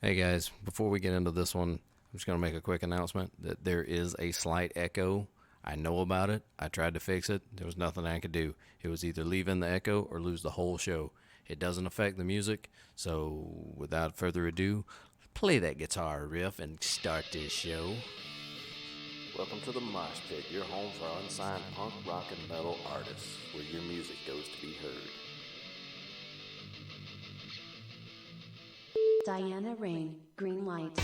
Hey guys, before we get into this one, I'm just going to make a quick announcement that there is a slight echo. I know about it. I tried to fix it. There was nothing I could do. It was either leave in the echo or lose the whole show. It doesn't affect the music, so without further ado, play that guitar riff and start this show. Welcome to the Mosh Pit, your home for unsigned punk, rock, and metal artists, where your music goes to be heard. Diana Rain, green light.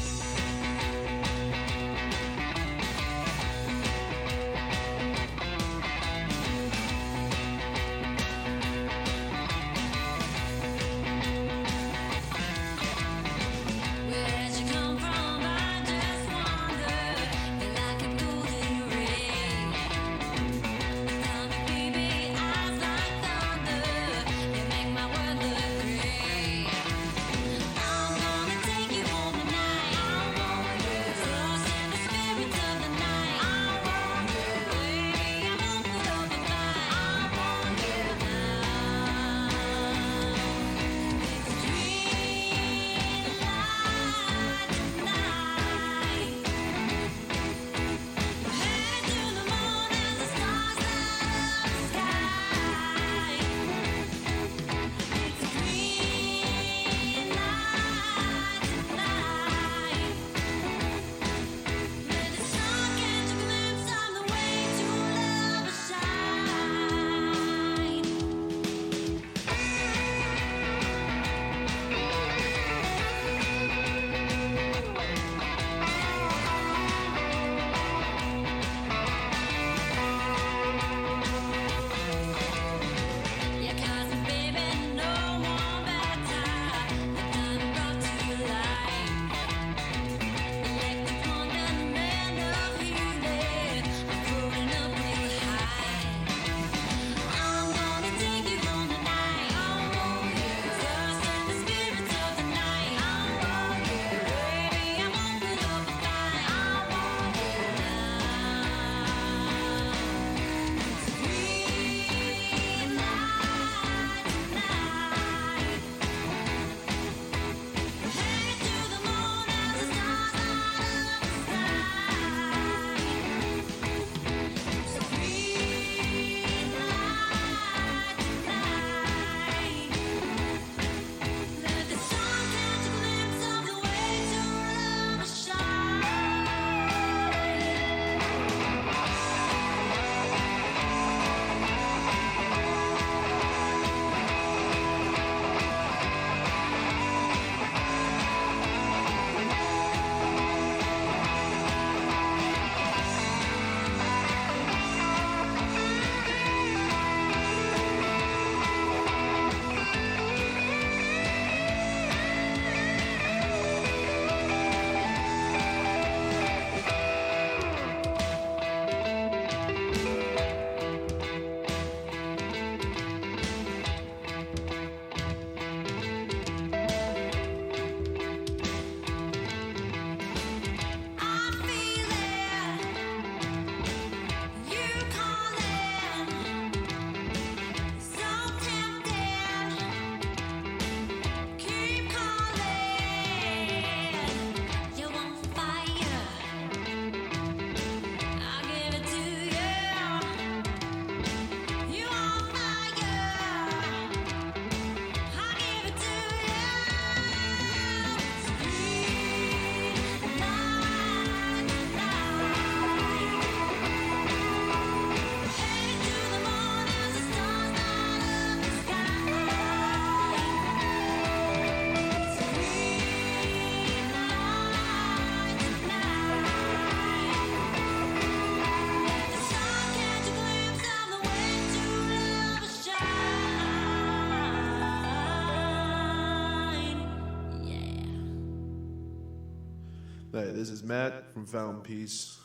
Hey, this is Matt from Found Peace.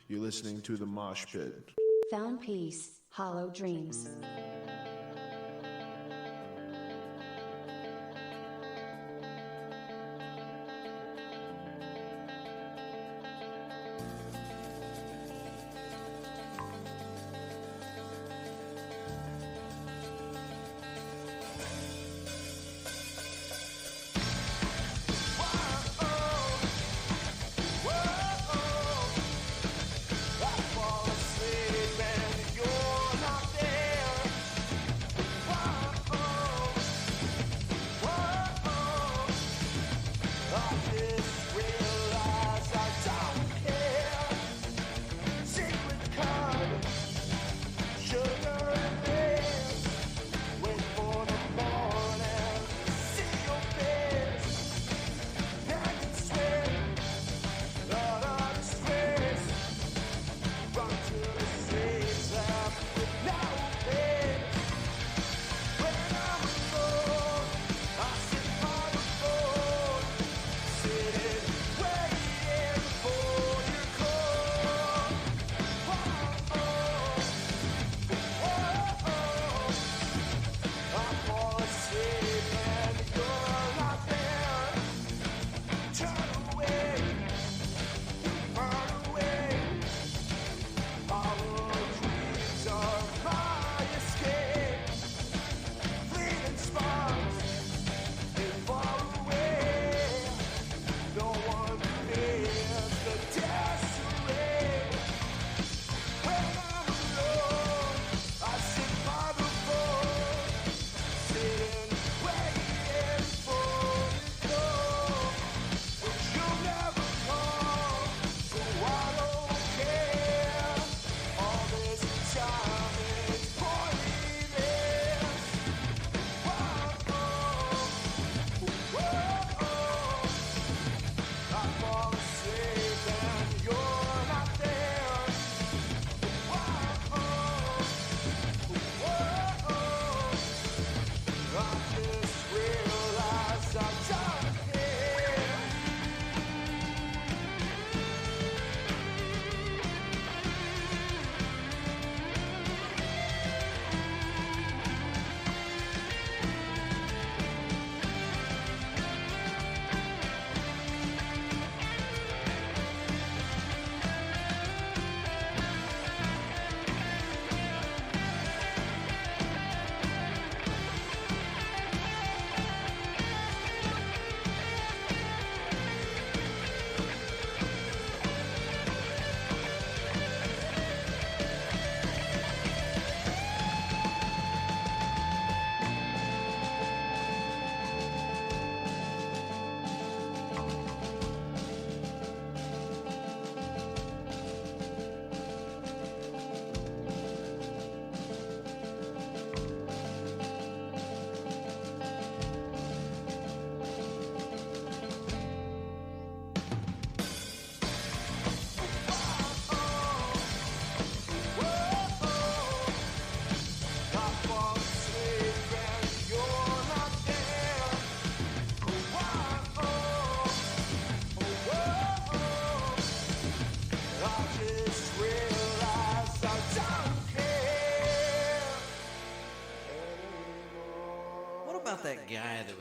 You're listening to The Mosh Pit. Found peace, hollow dreams. Why?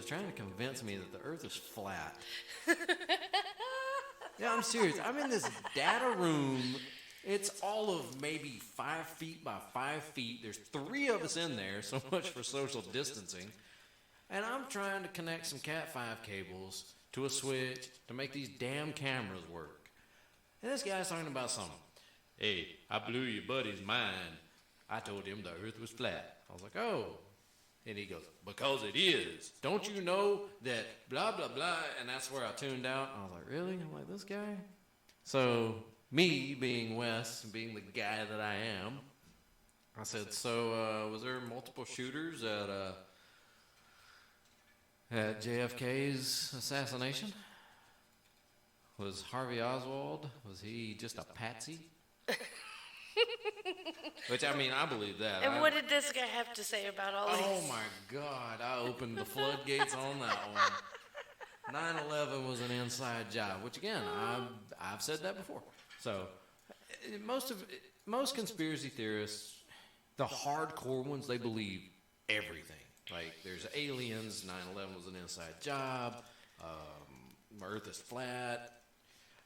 trying to convince me that the Earth is flat. Yeah, I'm serious. I'm in this data room. It's all of maybe 5 feet by 5 feet. There's 3 of us in there, so much for social distancing. And I'm trying to connect some Cat5 cables to a switch to make these damn cameras work. And this guy's talking about something. Hey, I blew your buddy's mind. I told him the Earth was flat. I was like, oh. And he goes, because it is. Don't you know that blah, blah, blah. And that's where I tuned out. I was like, really? I'm like, this guy? So me being Wes, being the guy that I am, I said, so was there multiple shooters at JFK's assassination? Was Harvey Oswald, was he just a patsy? Which, I mean, I believe that. And what did this guy have to say about all this? Oh, my God. I opened the floodgates on that one. 9/11 was an inside job, which, again, I've said that before. So, most conspiracy theorists, the hardcore ones, they believe everything. Like, there's aliens, 9/11 was an inside job, Earth is flat.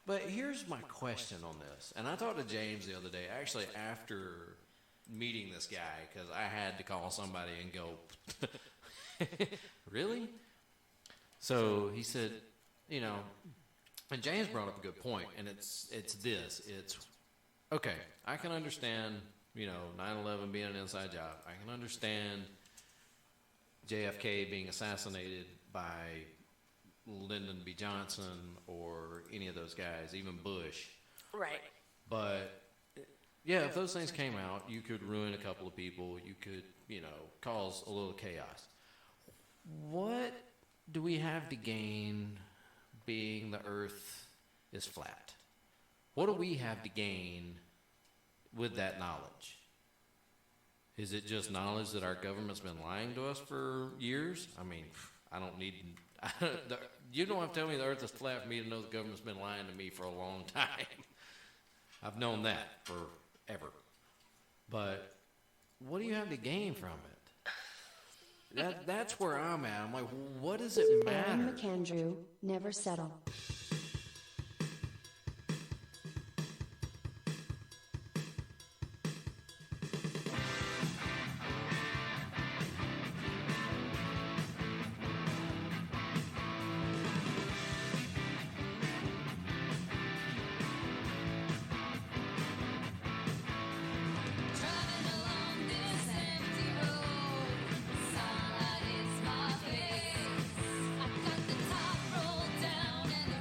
But here's my question on this. And I talked to James the other day, actually after meeting this guy, because I had to call somebody and go, really? So he said, you know, and James brought up a good point, and it's this. It's, okay, I can understand, you know, 9/11 being an inside job. I can understand JFK being assassinated by Lyndon B. Johnson or any of those guys, even Bush. Right. But, yeah, if those things came out, you could ruin a couple of people. You could, you know, cause a little chaos. What do we have to gain being the Earth is flat? What do we have to gain with that knowledge? Is it just knowledge that our government's been lying to us for years? I mean, I don't need... you don't have to tell me the Earth is flat for me to know the government's been lying to me for a long time. I've known that forever. But what do you have to gain from it? That's where I'm at. I'm like, what does it matter? Aaron McAndrew, never settle. Sunlight hits my face. I got the top rolled down and the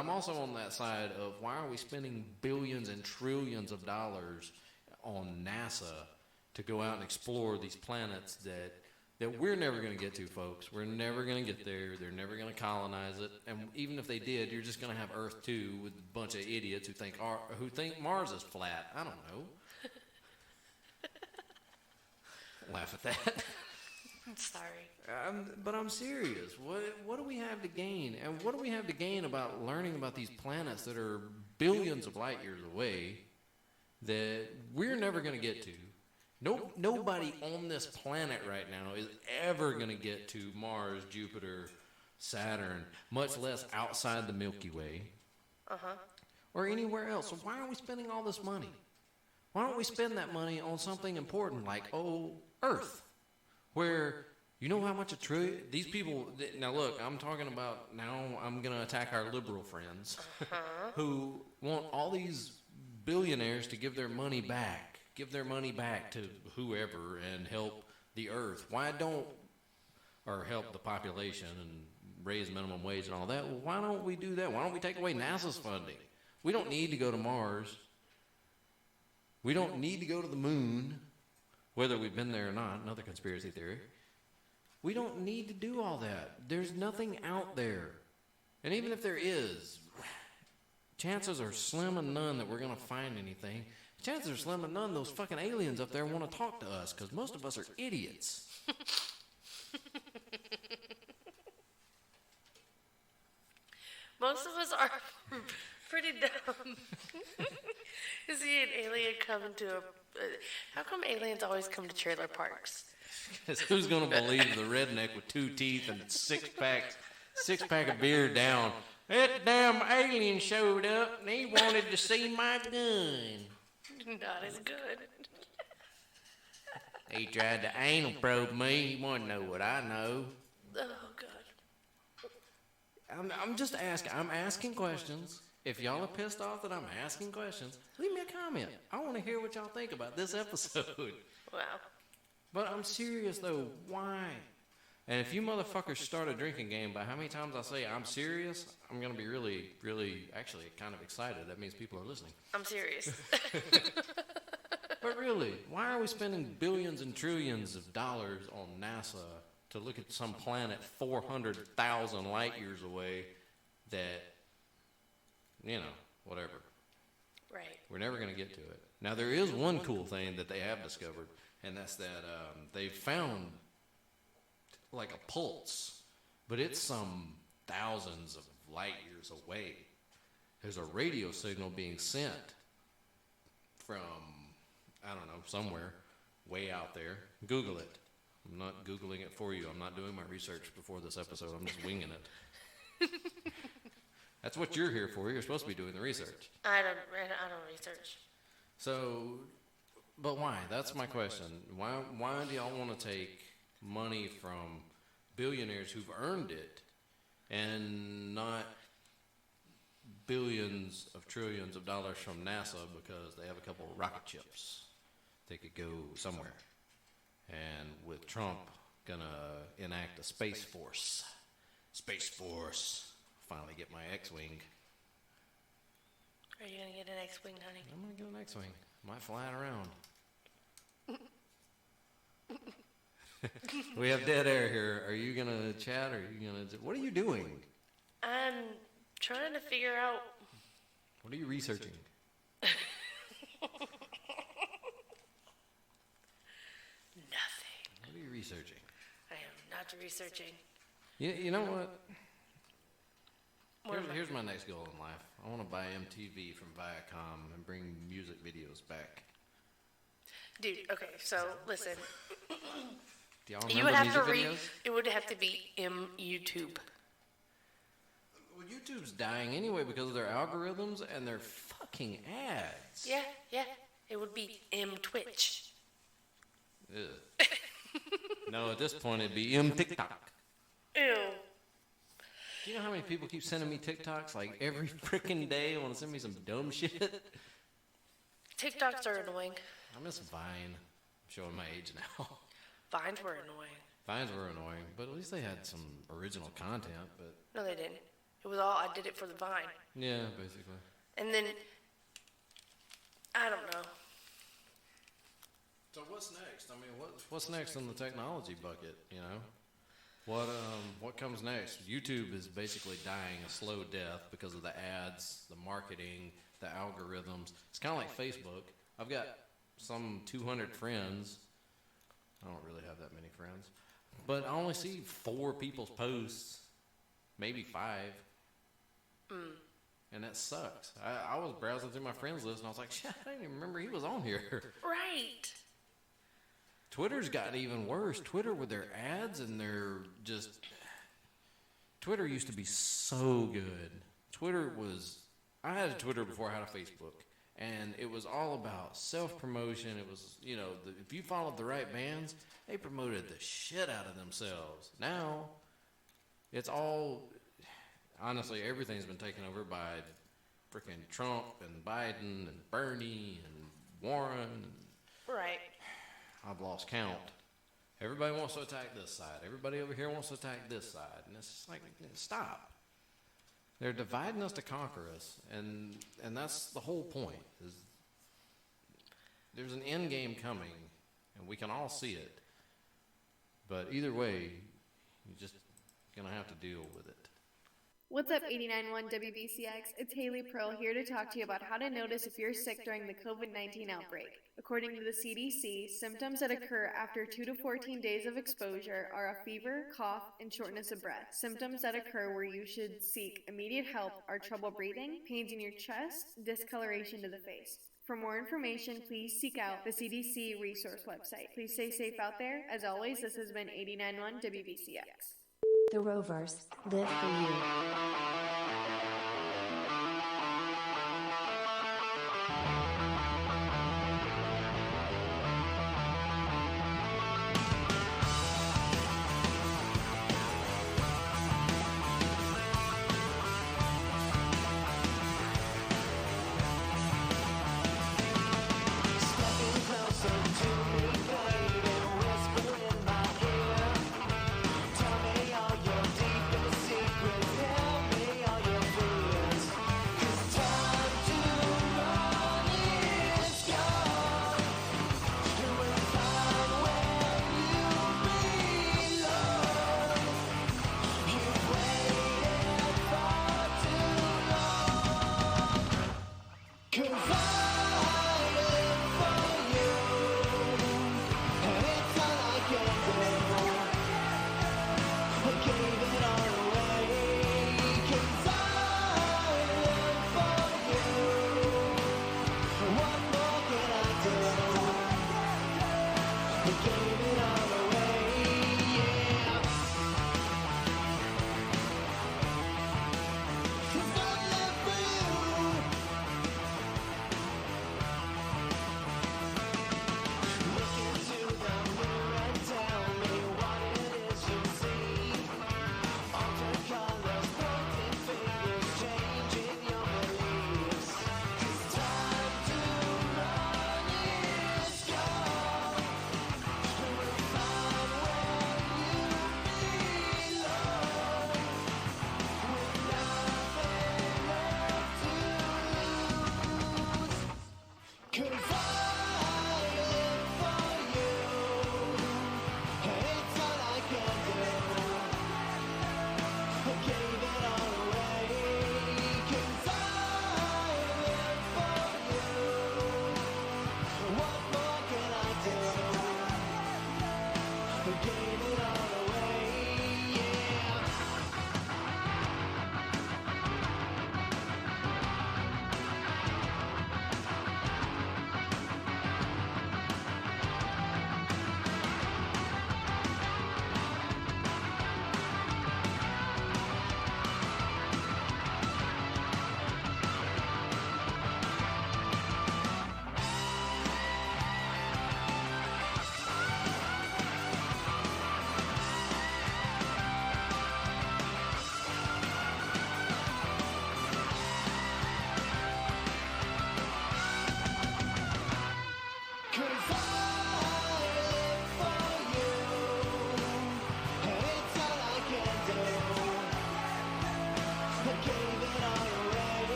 I'm also on that side of why are we spending billions and trillions of dollars on NASA to go out and explore these planets that we're never going to get to, folks. We're never going to get there. They're never going to colonize it. And even if they did, you're just going to have Earth 2 with a bunch of idiots who think Mars is flat. I don't know. Laugh at that. I'm sorry. But I'm serious. What do we have to gain? And what do we have to gain about learning about these planets that are billions of light years away that we're never going to get to? Nobody on this planet right now is ever going to get to Mars, Jupiter, Saturn, much less outside the Milky Way or anywhere else. So why are we spending all this money? Why don't we spend that money on something important like, Earth, where you know how much a trillion, these people, now look, I'm talking about, now I'm going to attack our liberal friends who want all these billionaires to give their money back to whoever and help the Earth. Or help the population and raise minimum wage and all that. Well, why don't we do that? Why don't we take away NASA's funding? We don't need to go to Mars. We don't need to go to the moon, whether we've been there or not, another conspiracy theory. We don't need to do all that. There's nothing out there. And even if there is, chances are slim and none that we're going to find anything. Chances are slim and none those fucking aliens up there want to talk to us, because most of us are idiots. Most of us are pretty dumb. You see an alien coming to a... how come aliens always come to trailer parks? Because who's going to believe the redneck with 2 teeth and six-pack of beer down? That damn alien showed up and he wanted to see my gun. Not as good. He tried to anal probe me. He wanted to know what I know. Oh, God. I'm just asking. I'm asking questions. If y'all are pissed off that I'm asking questions, leave me a comment. I want to hear what y'all think about this episode. Wow. But I'm serious, though. Why? And if you motherfuckers start a drinking game by how many times I say I'm serious, I'm going to be really, really, actually kind of excited. That means people are listening. I'm serious. But really, why are we spending billions and trillions of dollars on NASA to look at some planet 400,000 light years away that, whatever. Right. We're never going to get to it. Now, there is one cool thing that they have discovered, and that's that they found like a pulse, but it's some thousands of light years away. There's a radio signal being sent from, I don't know, somewhere way out there. Google it. I'm not Googling it for you. I'm not doing my research before this episode. I'm just winging it. That's what you're here for. You're supposed to be doing the research. I don't research. So, but why? That's my question. Why do y'all want to take money from billionaires who've earned it and not billions of trillions of dollars from NASA because they have a couple of rocket ships they could go somewhere? And with Trump gonna enact a Space Force. Finally get my X-Wing. Are you gonna get an X-Wing, honey? I'm gonna get an X-Wing. Might fly it around. We have dead air here. Are you gonna chat or are you gonna... What are you doing? I'm trying to figure out... What are you researching? Nothing. What are you researching? I am not researching. You know what? What Here's my next goal in life. I want to buy MTV from Viacom and bring music videos back. Dude, okay, so listen. Do y'all remember You would have to music videos? it would have to be YouTube. Well, YouTube's dying anyway because of their algorithms and their fucking ads. Yeah. It would be Twitch. Ugh. No, at this point it'd be TikTok. Ew. Do you know how many people keep sending me TikToks like every freaking day? Want to send me some dumb shit? TikToks are annoying. I miss Vine. I'm showing my age now. Vines were annoying. Vines were annoying, but at least they had some original content. But No, they didn't. It was all, I did it for the Vine. Yeah, basically. And then, I don't know. So what's next? I mean, what's next in the technology bucket, you know? What comes next? YouTube is basically dying a slow death because of the ads, the marketing, the algorithms. It's kind of like Facebook. I've got some 200 friends. I don't really have that many friends. But I only see 4 people's posts, maybe 5. And that sucks. I was browsing through my friends list and I was like, shit, I didn't even remember he was on here. Right. Twitter's got even worse. Twitter with their ads and their just... Twitter used to be so good. Twitter was... I had a Twitter before I had a Facebook. And it was all about self-promotion. It was, you know, if you followed the right bands, they promoted the shit out of themselves. Now, it's all... Honestly, everything's been taken over by freaking Trump and Biden and Bernie and Warren. Right. I've lost count. Everybody wants to attack this side. Everybody over here wants to attack this side. And it's just like, stop. They're dividing us to conquer us. And that's the whole point. Is there's an end game coming, and we can all see it. But either way, you're just going to have to deal with it. What's up, 89.1 WBCX? It's Haley Pearl here to talk to you about how to notice if you're sick during the COVID-19 outbreak. According to the CDC, symptoms that occur after 2 to 14 days of exposure are a fever, cough, and shortness of breath. Symptoms that occur where you should seek immediate help are trouble breathing, pains in your chest, discoloration to the face. For more information, please seek out the CDC resource website. Please stay safe out there. As always, this has been 89.1 WBCX. The Rovers live for you. Tell me all your deepest secrets, tell me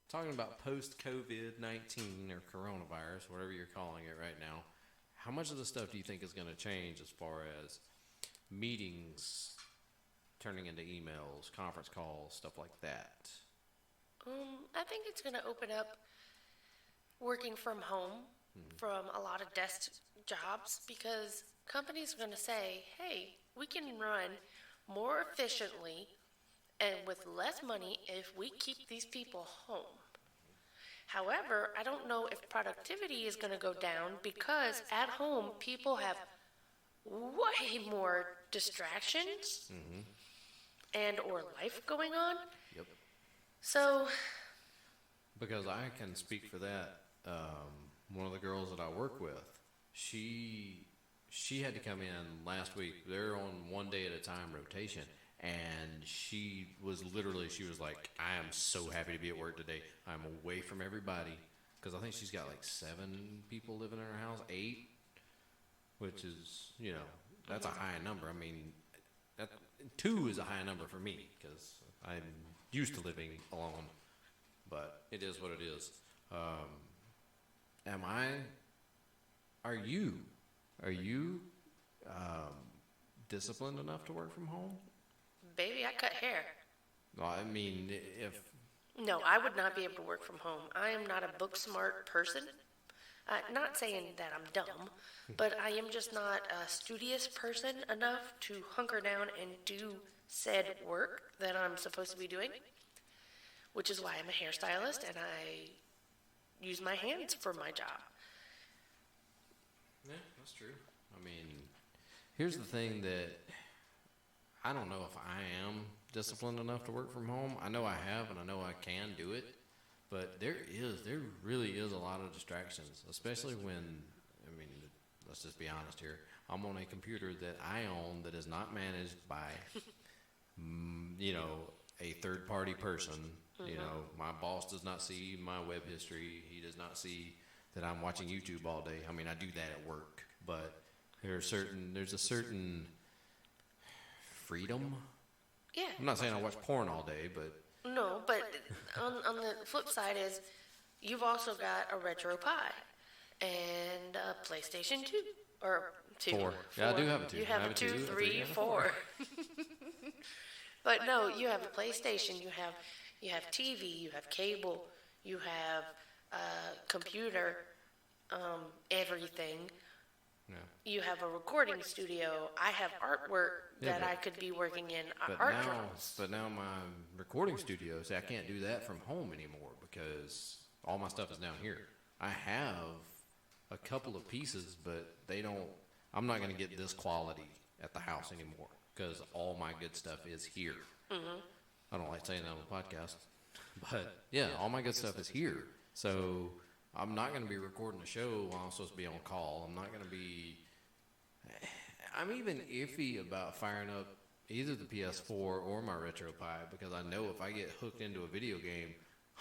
talking about post-COVID-19 or coronavirus, whatever you're calling it right now, how much of the stuff do you think is going to change as far as meetings turning into emails, conference calls, stuff like that? I think it's going to open up working from home from a lot of desk jobs because companies are going to say, hey, we can run more efficiently and with less money if we keep these people home. However, I don't know if productivity is going to go down because at home people have way more distractions and or life going on. Yep. So, Because I can speak for that. One of the girls that I work with, she had to come in last week. They're on 1 day at a time rotation, and she was like, I am so happy to be at work today. I'm away from everybody, because I think she's got like 7 people living in her house, 8, which is, that's a high number. I mean, 2 is a high number for me, because I'm used to living alone, but it is what it is. Are you disciplined enough to work from home? baby, I cut hair. Well, I mean, No, I would not be able to work from home. I am not a book smart person. Not saying that I'm dumb, but I am just not a studious person enough to hunker down and do said work that I'm supposed to be doing, which is why I'm a hairstylist and I use my hands for my job. Yeah, that's true. I mean, here's the thing that I don't know if I am disciplined enough to work from home. I know I have, and I know I can do it, but there really is a lot of distractions, especially when, I mean, let's just be honest here. I'm on a computer that I own that is not managed by, a third-party person. My boss does not see my web history. He does not see that I'm watching YouTube all day. I mean, I do that at work, but there's a certain freedom. Yeah. I'm not saying I watch porn all day, but No, but on the flip side is you've also got a Retro Pi and a PlayStation 2 or 2. 4. Yeah, I do have a 2. You have I a 2, 3, 4. But no, you have a PlayStation, you have TV, you have cable, you have computer, everything. Yeah. You have a recording studio. I have artwork that I could be working in art drawings. But now my recording studio, see, I can't do that from home anymore because all my stuff is down here. I have a couple of pieces, but I'm not going to get this quality at the house anymore because all my good stuff is here. Mm-hmm. I don't like saying that on the podcast, but yeah, all my good stuff is here. So I'm not going to be recording a show while I'm supposed to be on call. I'm even iffy about firing up either the PS4 or my Retro Pi because I know if I get hooked into a video game,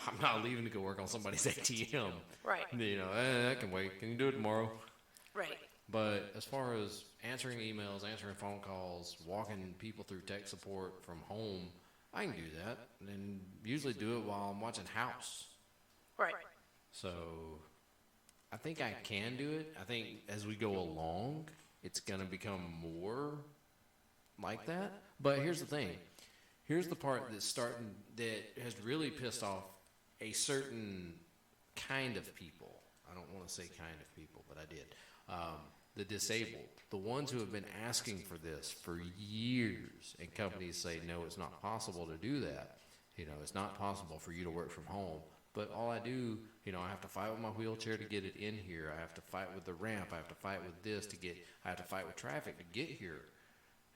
I'm not leaving to go work on somebody's ATM. Right. That can wait. Can you do it tomorrow? Right. But as far as answering emails, answering phone calls, walking people through tech support from home, I can do that and usually do it while I'm watching House. Right. So I think I can do it. I think as we go along, it's going to become more like that. But here's the thing. Here's the part that has really pissed off a certain kind of people. I don't want to say kind of people, but I did. The disabled, the ones who have been asking for this for years, and companies say, no, it's not possible to do that. It's not possible for you to work from home. But all I do, I have to fight with my wheelchair to get it in here. I have to fight with the ramp. I have to fight with this I have to fight with traffic to get here.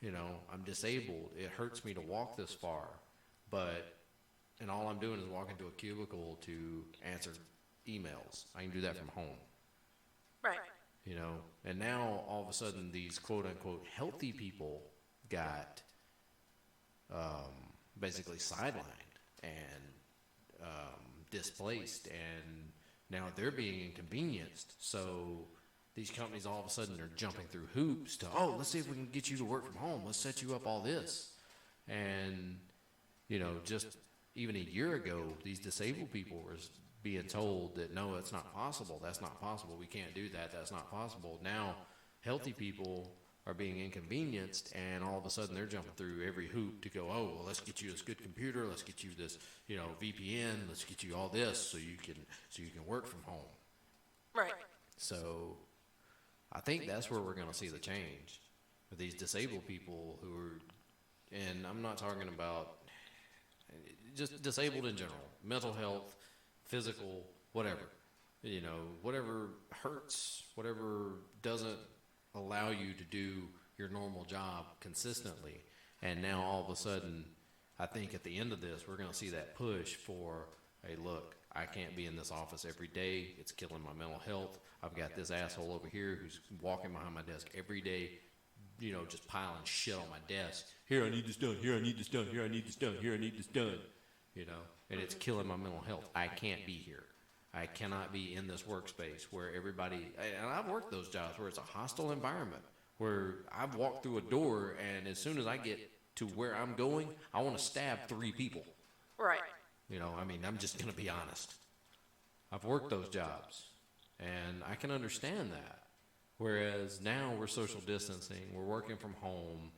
I'm disabled. It hurts me to walk this far. And all I'm doing is walking to a cubicle to answer emails. I can do that from home. Right. And now all of a sudden these quote unquote healthy people got basically sidelined and displaced, and now they're being inconvenienced. So these companies all of a sudden are jumping through hoops to, let's see if we can get you to work from home. Let's set you up all this. And, just even a year ago, these disabled people were being told that no, it's not possible. That's not possible. We can't do that. That's not possible. Now, healthy people are being inconvenienced, and all of a sudden they're jumping through every hoop to go, oh, well, let's get you this good computer. Let's get you this, VPN. Let's get you all this so you can work from home. Right. So I think that's where we're going to see the change with these disabled people who are, and I'm not talking about just disabled in general, mental health, physical, whatever, whatever hurts, whatever doesn't allow you to do your normal job consistently. And now all of a sudden, I think at the end of this, we're going to see that push for, hey, look, I can't be in this office every day. It's killing my mental health. I've got this asshole over here who's walking behind my desk every day, just piling shit on my desk. Here, I need this done. Here, I need this done. Here, I need this done. Here, I need this done. And it's killing my mental health. I can't be here. I cannot be in this workspace where everybody, and I've worked those jobs where it's a hostile environment, where I've walked through a door, and as soon as I get to where I'm going, I want to stab 3 people. Right. I'm just going to be honest. I've worked those jobs, and I can understand that. Whereas now we're social distancing, we're working from home.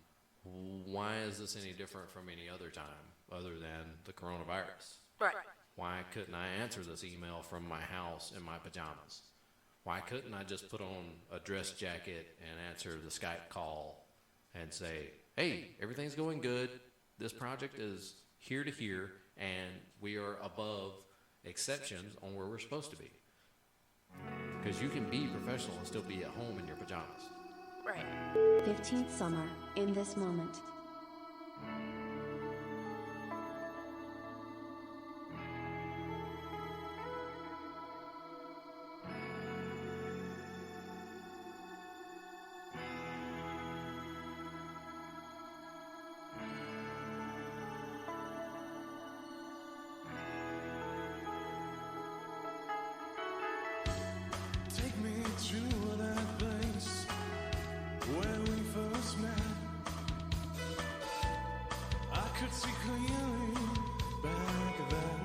Why is this any different from any other time other than the coronavirus? Right. Why couldn't I answer this email from my house in my pajamas? Why couldn't I just put on a dress jacket and answer the Skype call and say, hey, everything's going good. This project is here to here, and we are above exceptions on where we're supposed to be. Because you can be professional and still be at home in your pajamas. Right. 15th summer, in this moment. Take me to that place where we first met. I could see clearly back then.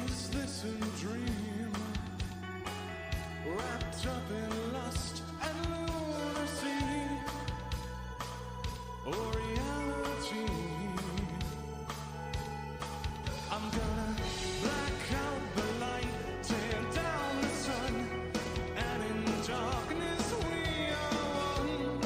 Is this a dream wrapped up in lust and lunacy, or reality? I'm gonna black out the light, tear down the sun, and in darkness we are one.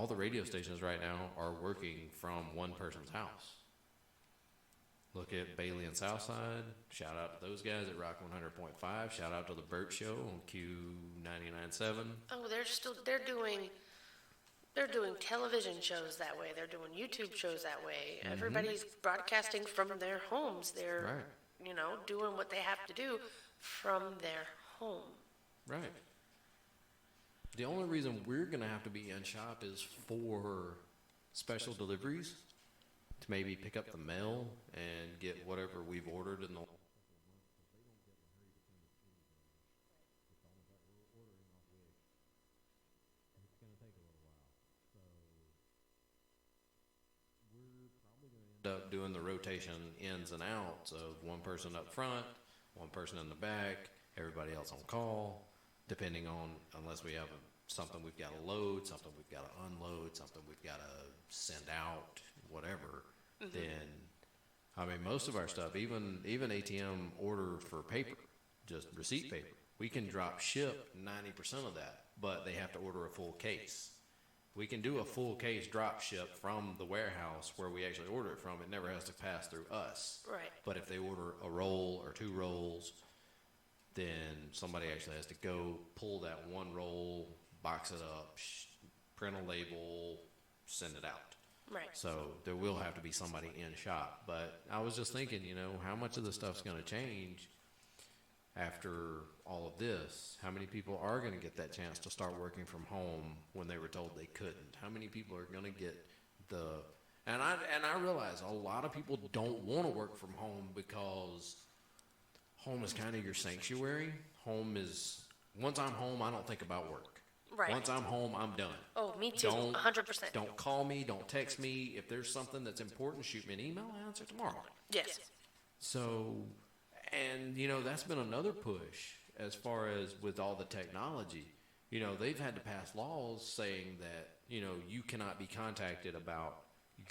all the radio stations right now are working from one person's house. Look at Bailey and Southside. Shout out to those guys at Rock 100.5. Shout out to the Burt Show on Q99.7. Oh, they're doing television shows that way. They're doing YouTube shows that way. Everybody's broadcasting from their homes. They're, Right. doing what they have to do from their home. Right. The only reason we're going to have to be in shop is for special deliveries, to maybe pick up the mail and get whatever we've ordered in the end up doing the rotation ins and outs of one person up front, one person in the back, everybody else on call, depending on, unless we have something we've got to load, something we've got to unload, something we've got to send out, whatever, then, I mean, most of our stuff, even ATM order for paper, just receipt paper, we can drop ship 90% of that, but they have to order a full case. We can do a full case drop ship from the warehouse where we actually order it from. It never has to pass through us. Right. But if they order a roll or 2 rolls, then somebody actually has to go pull that one roll, box it up, print a label, send it out. Right. So there will have to be somebody in shop. But I was just thinking, how much of this stuff's going to change after all of this? How many people are going to get that chance to start working from home when they were told they couldn't? How many people are going to get and I realize a lot of people don't want to work from home because home is kind of your sanctuary. Home is, once I'm home, I don't think about work. Right. Once I'm home, I'm done. Oh, me too. 100%. Don't call me. Don't text me. If there's something that's important, shoot me an email. I'll answer tomorrow. Yes. So, and that's been another push as far as with all the technology. They've had to pass laws saying that, you cannot be contacted about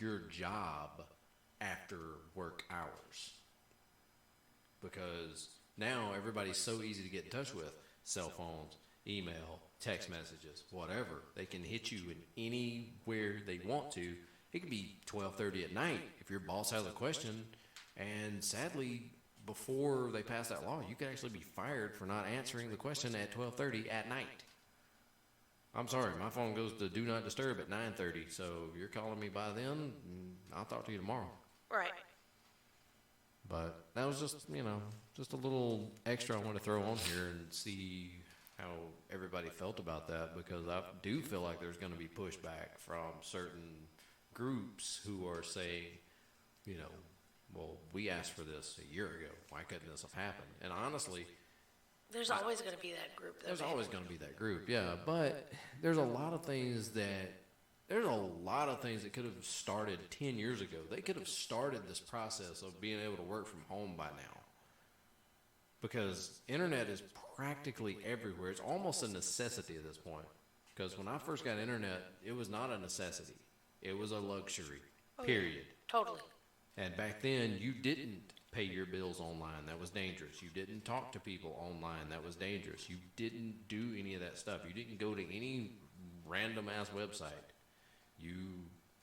your job after work hours. Because now everybody's so easy to get in touch with. Cell phones, email, text messages, whatever. They can hit you in anywhere they want to. It could be 12:30 at night if your boss has a question. And sadly, before they passed that law, you could actually be fired for not answering the question at 12:30 at night. I'm sorry, my phone goes to do not disturb at 9:30. So if you're calling me by then, I'll talk to you tomorrow. Right. But that was just, just a little extra I want to throw on here and see how everybody felt about that, because I do feel like there's going to be pushback from certain groups who are saying, well, we asked for this a year ago. Why couldn't this have happened? And honestly, There's always going to be that group. Though, there's man. always going to be that group, yeah. But there's a lot of things that could have started 10 years ago. They could have started this process of being able to work from home by now. Because internet is practically everywhere. It's almost a necessity at this point. Because when I first got internet, it was not a necessity. It was a luxury, period. Totally. And back then, you didn't pay your bills online. That was dangerous. You didn't talk to people online. That was dangerous. You didn't do any of that stuff. You didn't go to any random-ass website. You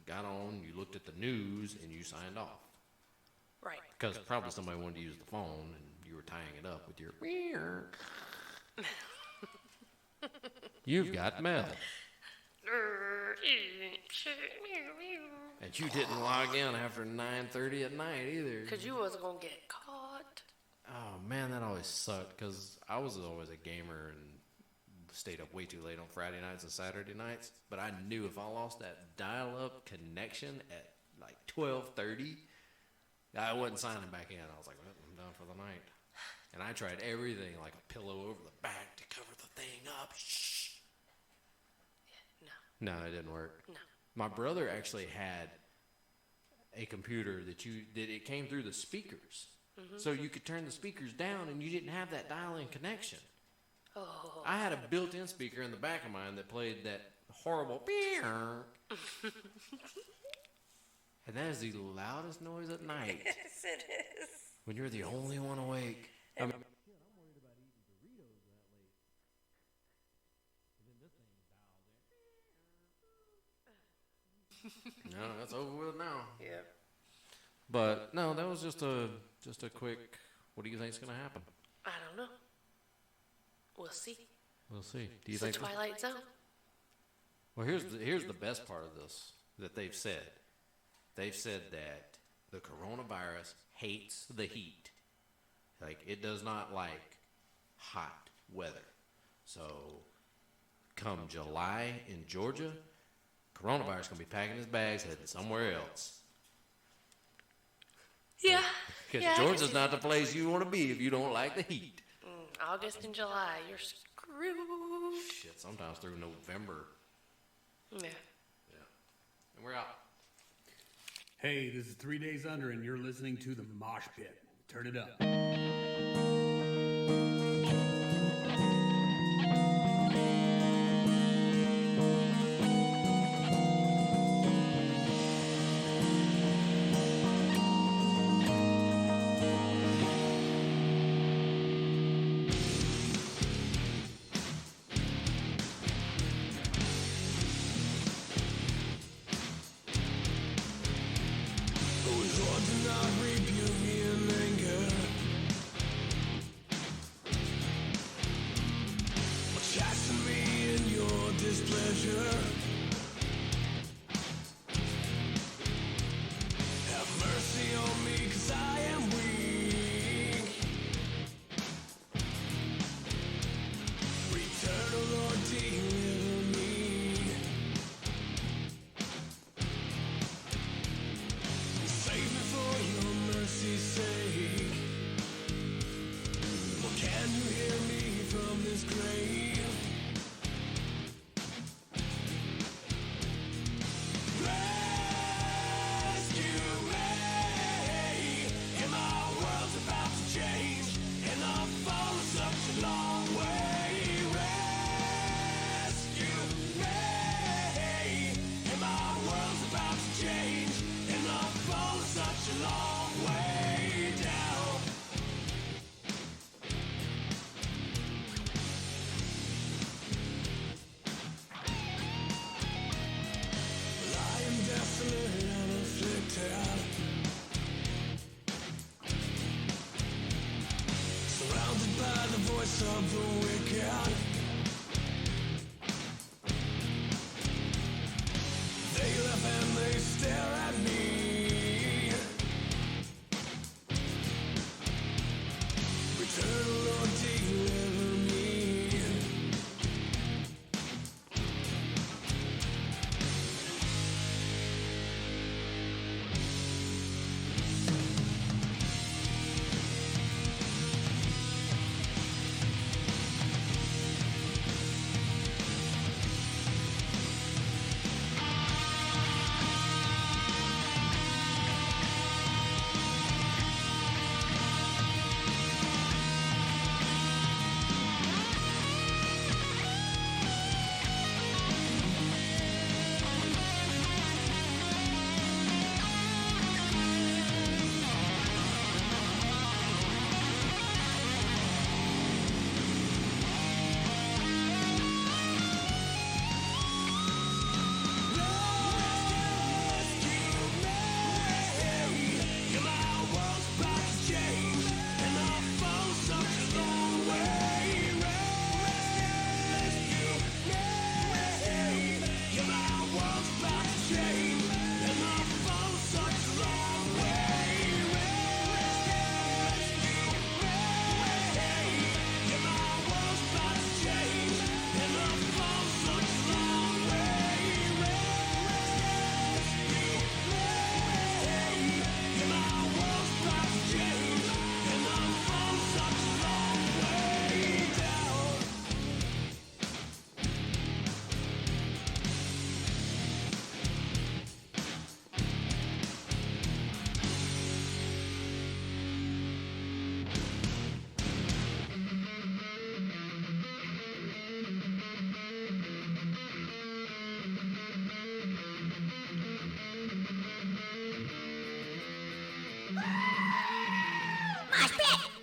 got on, you looked at the news, and you signed off. Right. Because probably somebody wanted to use the phone, and you were tying it up with your... You've got mail. And you didn't log in after 9:30 at night either. Because you wasn't going to get caught. Oh, man, that always sucked, because I was always a gamer and stayed up way too late on Friday nights and Saturday nights. But I knew if I lost that dial-up connection at like 12:30, I wasn't signing back in. I was like, well, I'm done for the night. And I tried everything, like a pillow over the back to cover the thing up. Shh. No. No, it didn't work. No. My brother actually had a computer that it came through the speakers. So you could turn the speakers down and you didn't have that dial-in connection. Oh. I had a built-in speaker in the back of mine that played that horrible and that is the loudest noise at night. Yes, it is. When you're the only one awake. I mean, No, that's over with now. Yeah. But no, that was just a quick. What do you think's gonna happen? I don't know. We'll see. We'll see. Do you It's the think? Twilight Zone. Well, here's the best part of this that they've said. They've said that the coronavirus hates the heat. Like, it does not like hot weather. So, come July in Georgia, coronavirus gonna be packing his bags, heading somewhere else. Yeah. Because Yeah, I can Georgia's see not the place you want to be if you don't like the heat. August and July, you're screwed. Shit, sometimes through November. Yeah. Yeah. And we're out. Hey, this is 3 Days Under, and you're listening to the Mosh Pit. Turn it up. Mosh pit!